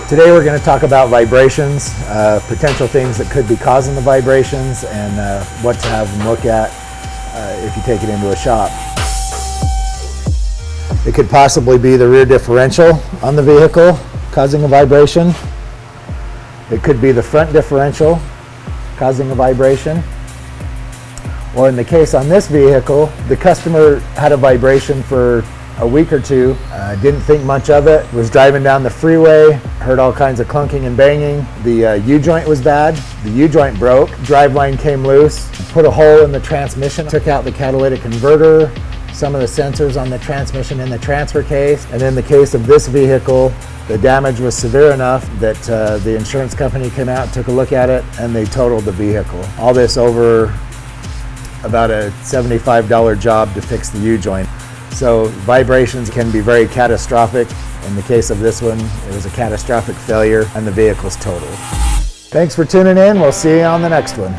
Today we're going to talk about vibrations, potential things that could be causing the vibrations, and what to have them look at if you take it into a shop. It could possibly be the rear differential on the vehicle causing a vibration. It could be the front differential causing a vibration. Or in the case on this vehicle, the customer had a vibration for a week or two, didn't think much of it, was driving down the freeway, heard all kinds of clunking and banging. The U-joint was bad, the U-joint broke, driveline came loose, put a hole in the transmission, took out the catalytic converter, some of the sensors on the transmission in the transfer case, and in the case of this vehicle, the damage was severe enough that the insurance company came out, took a look at it, and they totaled the vehicle. All this over about a $75 job to fix the U-joint. So vibrations can be very catastrophic. In the case of this one, it was a catastrophic failure and the vehicle's totaled. Thanks for tuning in. We'll see you on the next one.